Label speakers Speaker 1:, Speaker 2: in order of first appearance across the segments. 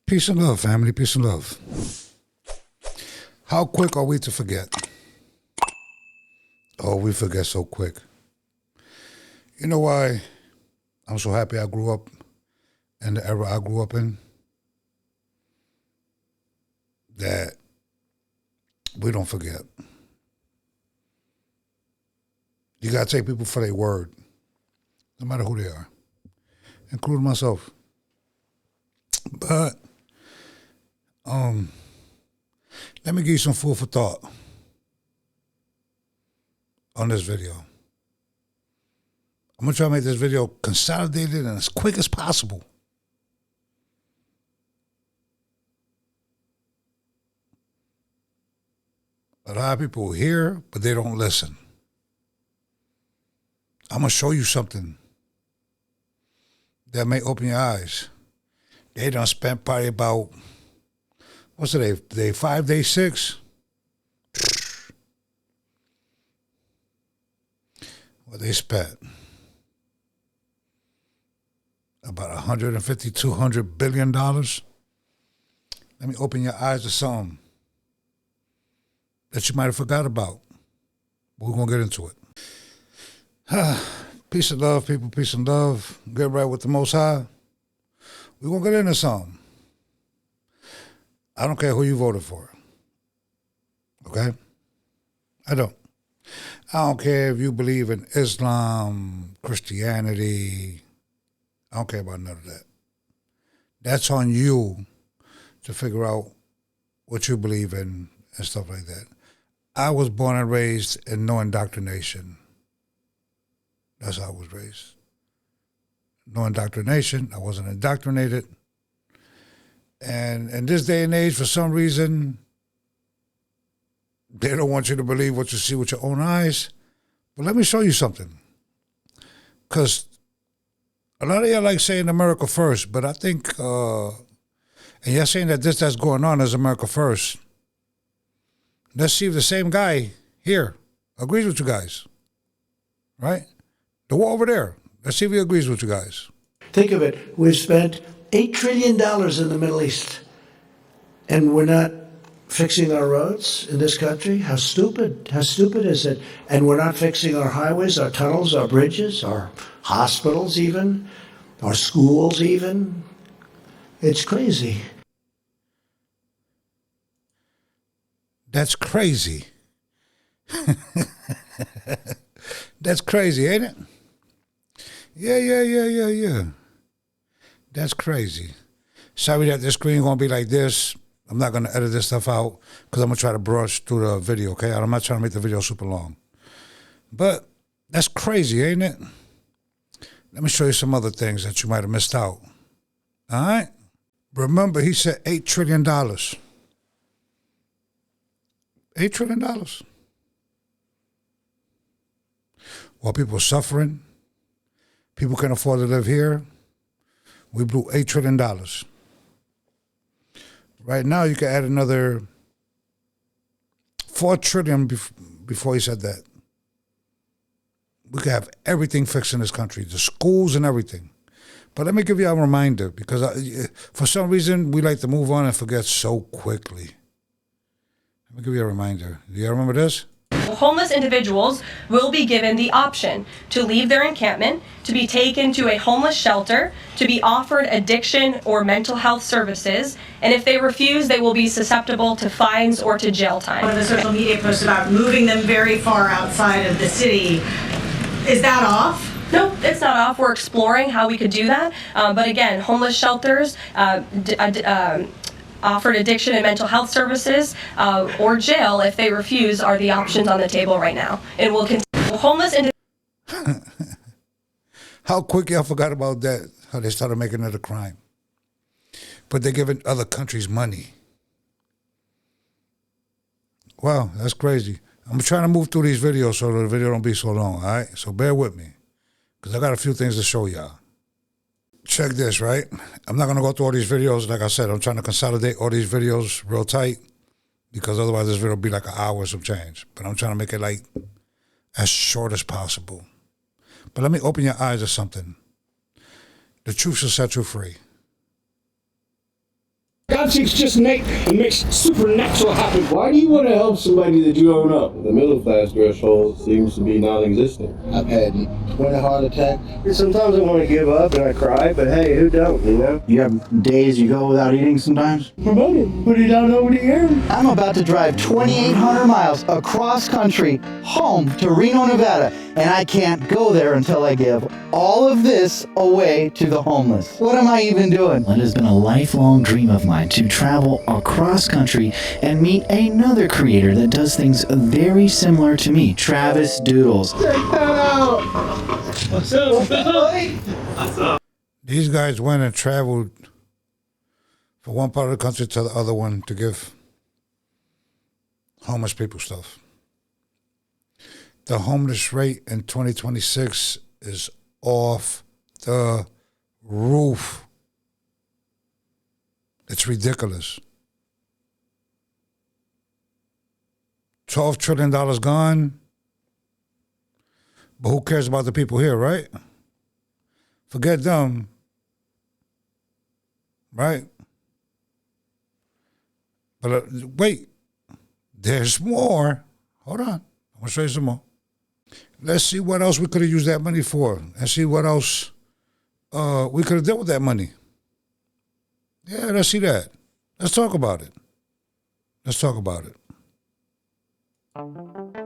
Speaker 1: Peace and love, family. Peace and love. How quick are we to forget? Oh, we forget so quick. You know why I'm so happy I grew up in the era I grew up in? That we don't forget. You got to take people for their word, no matter who they are, including myself. But let me give you some food for thought on this video. I'm going to try to make this video consolidated and as quick as possible. A lot of people hear, but they don't listen. I'm going to show you something that may open your eyes. They done spent probably about, what's today? Day 5, day 6? Well, they spent about $150, $200 billion. Let me open your eyes to something that you might have forgot about. We're going to get into it. Peace and love, people. Peace and love. Get right with the Most High. We're going to get into something. I don't care who you voted for. Okay? I don't. I don't care if you believe in Islam, Christianity. I don't care about none of that. That's on you to figure out what you believe in and stuff like that. I was born and raised in no indoctrination. That's how I was raised. No indoctrination. I wasn't indoctrinated. And in this day and age, for some reason, they don't want you to believe what you see with your own eyes. But let me show you something. Because a lot of you like saying America first, but I think, and you're saying that that's going on is America first. Let's see if the same guy here agrees with you guys. Right? The war over there. Let's see if he agrees with you guys.
Speaker 2: Think of it. We've spent $8 trillion in the Middle East, and we're not fixing our roads in this country? How stupid is it? And we're not fixing our highways, our tunnels, our bridges, our hospitals even, our schools even. It's crazy.
Speaker 1: That's crazy. That's crazy, ain't it? Yeah. That's crazy. Sorry that this screen going to be like this. I'm not going to edit this stuff out because I'm going to try to brush through the video, okay? I'm not trying to make the video super long. But that's crazy, ain't it? Let me show you some other things that you might have missed out. All right? Remember, he said $8 trillion. $8 trillion. While people are suffering, people can't afford to live here, we blew $8 trillion. Right now, you can add another $4 trillion before he said that. We could have everything fixed in this country, the schools and everything. But let me give you a reminder, because for some reason, we like to move on and forget so quickly. Let me give you a reminder. Do you remember this?
Speaker 3: Homeless individuals will be given the option to leave their encampment, to be taken to a homeless shelter, to be offered addiction or mental health services, and if they refuse, they will be susceptible to fines or to jail time.
Speaker 4: One of the social media posts about moving them very far outside of the city, is that off?
Speaker 3: No, it's not off. We're exploring how we could do that. But again, homeless shelters, offered addiction and mental health services, or jail if they refuse are the options on the table right now. It will continue. Homeless
Speaker 1: How quick y'all forgot about that, how they started making it a crime. But they're giving other countries money. Wow, that's crazy. I'm trying to move through these videos so the video don't be so long, all right? So bear with me, because I got a few things to show y'all. Check this, right? I'm not going to go through all these videos. Like I said, I'm trying to consolidate all these videos real tight, because otherwise this video will be like an hour or some change. But I'm trying to make it like as short as possible. But let me open your eyes to something. The truth shall set you free.
Speaker 5: God seems just innate and makes supernatural happen. Why do you want to help somebody that you don't know?
Speaker 6: The middle class threshold seems to be non-existent.
Speaker 7: I've had 20 heart attacks. Sometimes I want to give up and I cry, but hey, who don't, you know?
Speaker 8: You have days you go without eating sometimes?
Speaker 7: Promoted. Put it down over the air.
Speaker 8: I'm about to drive 2,800 miles across country home to Reno, Nevada, and I can't go there until I give all of this away to the homeless. What am I even doing?
Speaker 9: It has been a lifelong dream of mine to travel across country and meet another creator that does things very similar to me, Travis Doodles.
Speaker 5: Check that out! What's up?
Speaker 6: What's up?
Speaker 1: These guys went and traveled from one part of the country to the other one to give homeless people stuff. The homeless rate in 2026 is off the roof. It's ridiculous. $12 trillion gone. But who cares about the people here, right? Forget them. Right? But wait. There's more. Hold on. I'm going to show you some more. Let's see what else we could have used that money for. And see what else we could have done with that money. Yeah, let's see that. Let's talk about it. Let's talk about it.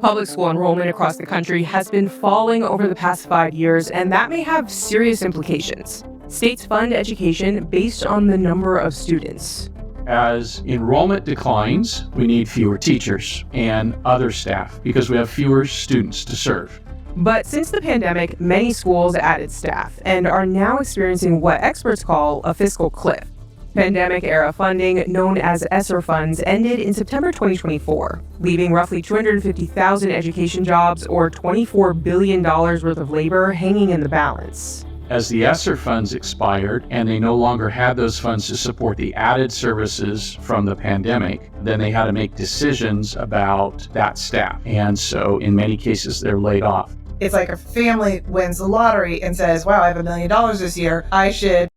Speaker 10: Public school enrollment across the country has been falling over the past 5 years, and that may have serious implications. States fund education based on the number of students.
Speaker 11: As enrollment declines, we need fewer teachers and other staff because we have fewer students to serve.
Speaker 10: But since the pandemic, many schools added staff and are now experiencing what experts call a fiscal cliff. Pandemic-era funding, known as ESSER funds, ended in September 2024, leaving roughly 250,000 education jobs or $24 billion worth of labor hanging in the balance.
Speaker 11: As the ESSER funds expired and they no longer had those funds to support the added services from the pandemic, then they had to make decisions about that staff. And so in many cases, they're laid off.
Speaker 12: It's like a family wins the lottery and says, wow, I have $1 million this year. I should.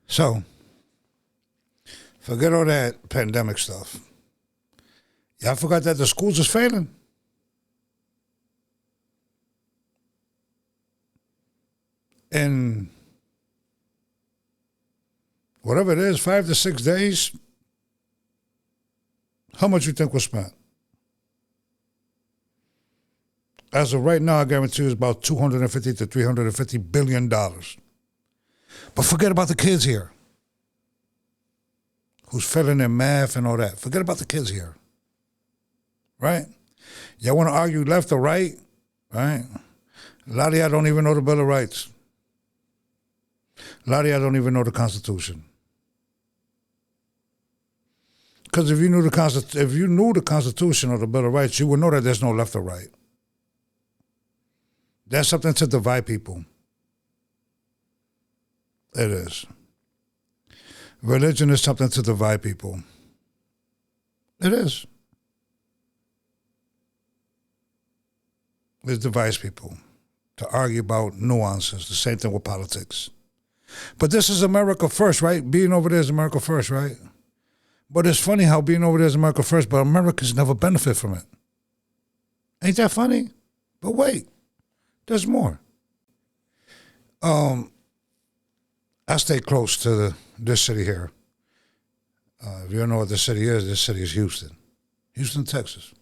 Speaker 1: So, forget all that pandemic stuff. Y'all forgot that the schools is failing. In whatever it is, 5 to 6 days, how much you think was spent? As of right now, I guarantee you it's about $250 to $350 billion. But forget about the kids here who's failing in math and all that. Forget about the kids here, right? Y'all want to argue left or right, right? A lot of y'all don't even know the Bill of Rights. A lot of y'all don't even know the Constitution. Because if you knew the Constitution or the Bill of Rights, you would know that there's no left or right. That's something to divide people. It is. Religion is something to divide people. It is. It divides people to argue about nuances. The same thing with politics. But this is America first, right? Being over there is America first, right? But it's funny how being over there is America first, but Americans never benefit from it. Ain't that funny? But wait, there's more. I stay close to this city here. If you don't know what this city is Houston. Houston, Texas.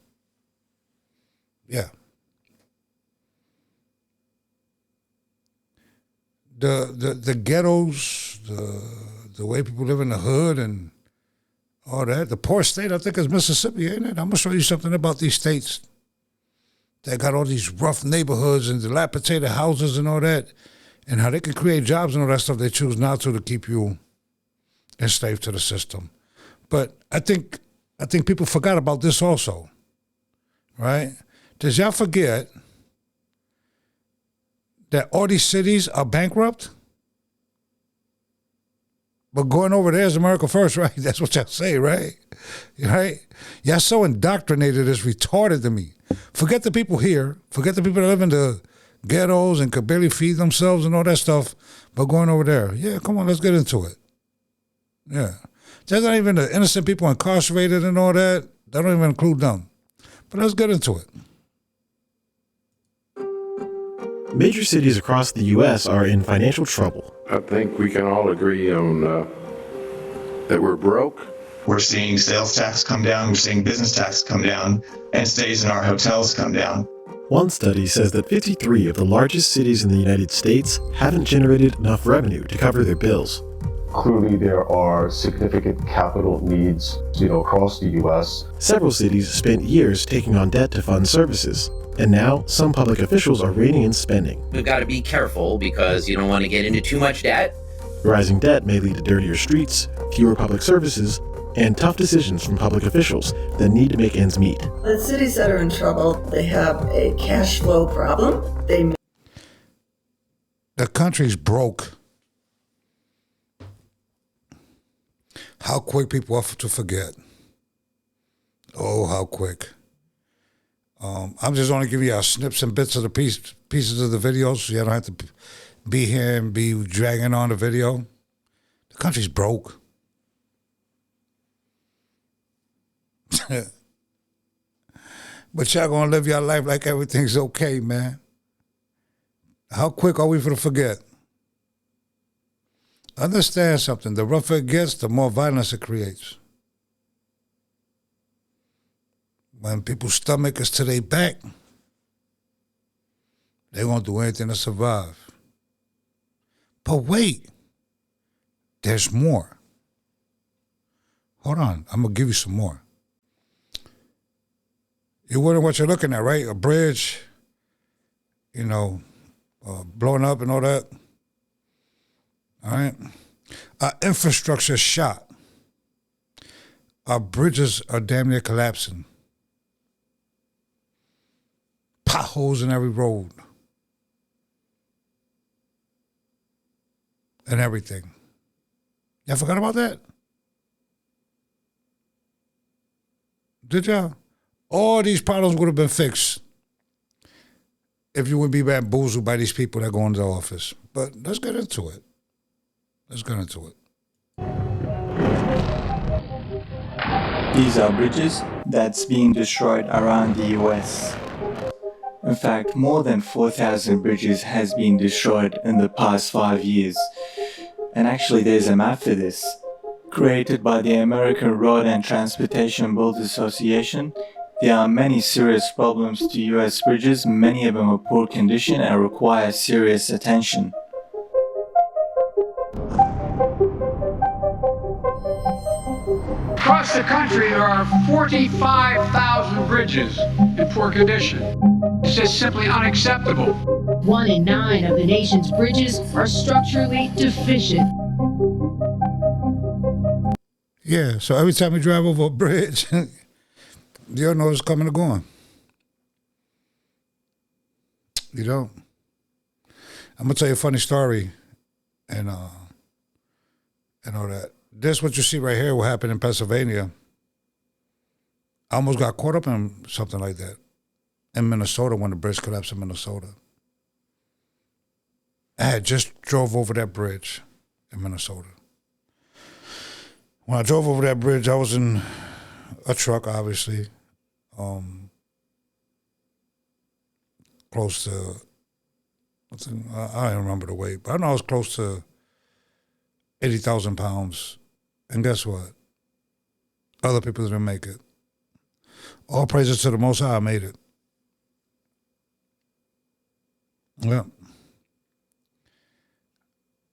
Speaker 1: Yeah. The ghettos, the way people live in the hood and all that. The poor state, I think, is Mississippi, ain't it? I'm going to show you something about these states that got all these rough neighborhoods and dilapidated houses and all that, and how they can create jobs and all that stuff. They choose not to keep you enslaved to the system. But I think people forgot about this also, right? Does y'all forget that all these cities are bankrupt? But going over there is America first, right? That's what y'all say, right? Right? Y'all so indoctrinated, it's retarded to me. Forget the people here. Forget the people that live in the ghettos and could barely feed themselves and all that stuff. But going over there, yeah, come on, let's get into it. Yeah. That's not even the innocent people incarcerated and all that. They don't even include them. But let's get into it.
Speaker 13: Major cities across the U.S. are in financial trouble.
Speaker 14: I think we can all agree on that we're broke.
Speaker 15: We're seeing sales tax come down, we're seeing business tax come down, and stays in our hotels come down.
Speaker 13: One study says that 53 of the largest cities in the United States haven't generated enough revenue to cover their bills.
Speaker 16: Clearly, there are significant capital needs, across the U.S.
Speaker 13: Several cities spent years taking on debt to fund services, and now some public officials are reining in spending.
Speaker 17: We've got to be careful because you don't want to get into too much debt.
Speaker 13: Rising debt may lead to dirtier streets, fewer public services, and tough decisions from public officials that need to make ends meet.
Speaker 18: The cities that are in trouble, they have a cash flow problem.
Speaker 1: The country's broke. How quick people are to forget. Oh, how quick. I'm just only giving you snips and bits of the pieces of the videos so you don't have to be here and be dragging on the video. The country's broke. But y'all gonna live your life like everything's okay, man. How quick are we for to forget? Understand something. The rougher it gets, the more violence it creates. When people's stomach is to their back, they're gonna do anything to survive. But wait, there's more. Hold on, I'm gonna give you some more. You're wondering what you're looking at, right? A bridge, blowing up and all that. All right? Our infrastructure is shot. Our bridges are damn near collapsing. Potholes in every road. And everything. Y'all forgot about that? Did y'all? All these problems would have been fixed if you would be bamboozled by these people that go into office. But let's get into it.
Speaker 19: These are bridges that's being destroyed around the US. In fact, more than 4,000 bridges has been destroyed in the past 5 years. And actually there's a map for this. Created by the American Road and Transportation Builders Association, there are many serious problems to US bridges. Many of them are poor condition and require serious attention.
Speaker 20: Across the country, there are 45,000 bridges in poor condition. It's just simply unacceptable.
Speaker 21: 1 in 9 of the nation's bridges are structurally deficient.
Speaker 1: Yeah, so every time you drive over a bridge, you don't know what's coming or going. You don't. I'm gonna tell you a funny story, and all that. This what you see right here. What happened in Pennsylvania? I almost got caught up in something like that in Minnesota when the bridge collapsed in Minnesota. I had just drove over that bridge in Minnesota. When I drove over that bridge, I was in a truck, obviously, close to, I don't remember the weight, but I know I was close to 80,000 pounds. And guess what? Other people didn't make it. All praises to the Most High, I made it. Yeah.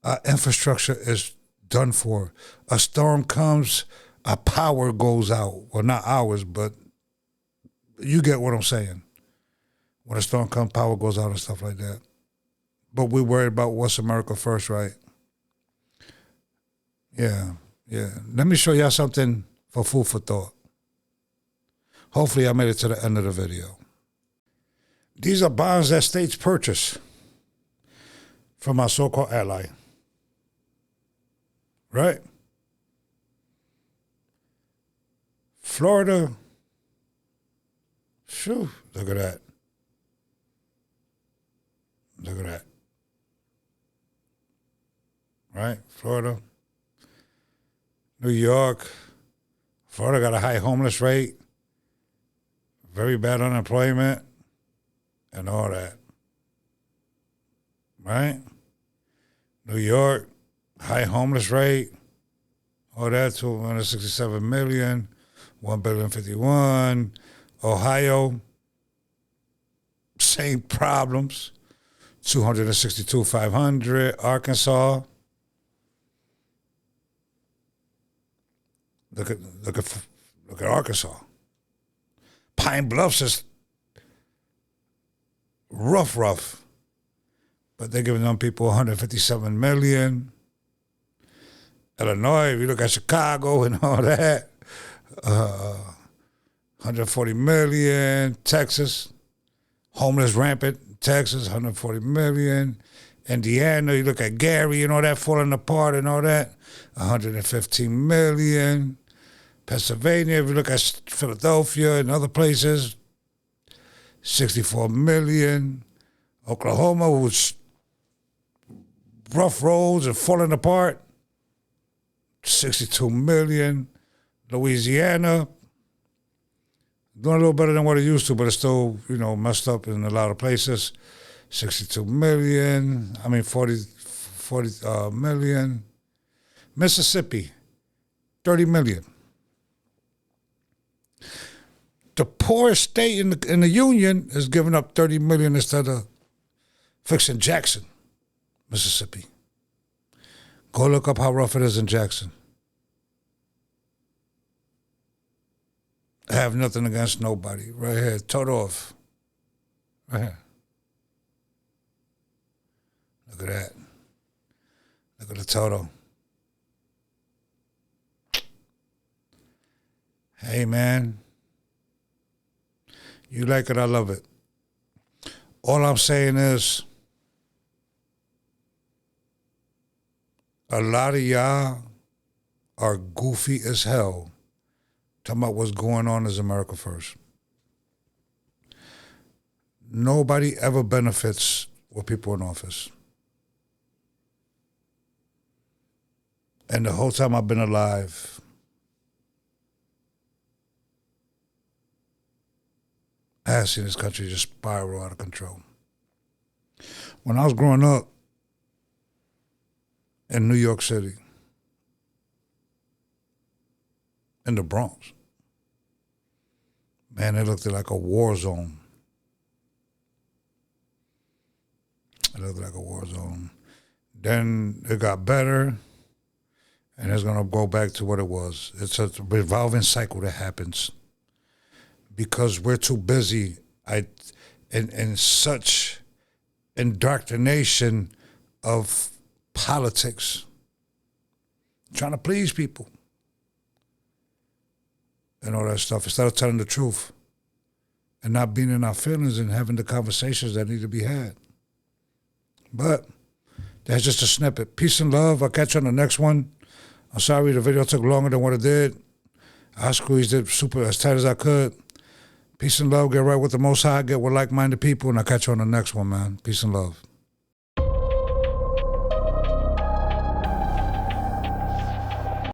Speaker 1: Our infrastructure is done for. A storm comes, our power goes out. Well, not ours, but you get what I'm saying. When a storm comes, power goes out and stuff like that. But we worried about what's America first, right? Yeah. Let me show y'all something for food for thought. Hopefully I made it to the end of the video. These are bonds that states purchase from our so-called ally. Right? Florida. Shoo, look at that. Look at that. Right? Florida. New York, Florida got a high homeless rate, very bad unemployment, and all that. Right? New York, high homeless rate, all that, 267 million, 1,051,000,000. Ohio, same problems, 262,500. Arkansas, look at Arkansas. Pine Bluffs is rough, but they're giving them people 157 million. Illinois, if you look at Chicago and all that, 140 million. Texas, homeless rampant. Texas, 140 million. Indiana, you look at Gary and all that falling apart and all that, 115 million. Pennsylvania, if you look at Philadelphia and other places, 64 million. Oklahoma, was rough roads and falling apart, 62 million. Louisiana, doing a little better than what it used to, but it's still, messed up in a lot of places. 62 million. 40 million. Mississippi, 30 million. The poorest state in the union is giving up 30 million instead of fixing Jackson, Mississippi. Go look up how rough it is in Jackson. I have nothing against nobody. Right here, total off. Right here. Look at that. Look at the total. Hey, man. You like it, I love it. All I'm saying is, a lot of y'all are goofy as hell talking about what's going on is America first. Nobody ever benefits with people in office. And the whole time I've been alive, I have seen this country just spiral out of control. When I was growing up in New York City, in the Bronx, man, it looked like a war zone. It looked like a war zone. Then it got better, and it's going to go back to what it was. It's a revolving cycle that happens because we're too busy in such indoctrination of politics, trying to please people and all that stuff, instead of telling the truth and not being in our feelings and having the conversations that need to be had. But that's just a snippet. Peace and love. I'll catch you on the next one. I'm sorry the video took longer than what it did. I squeezed it super as tight as I could. Peace and love. Get right with the Most High. Get with like-minded people. And I'll catch you on the next one, man. Peace and love.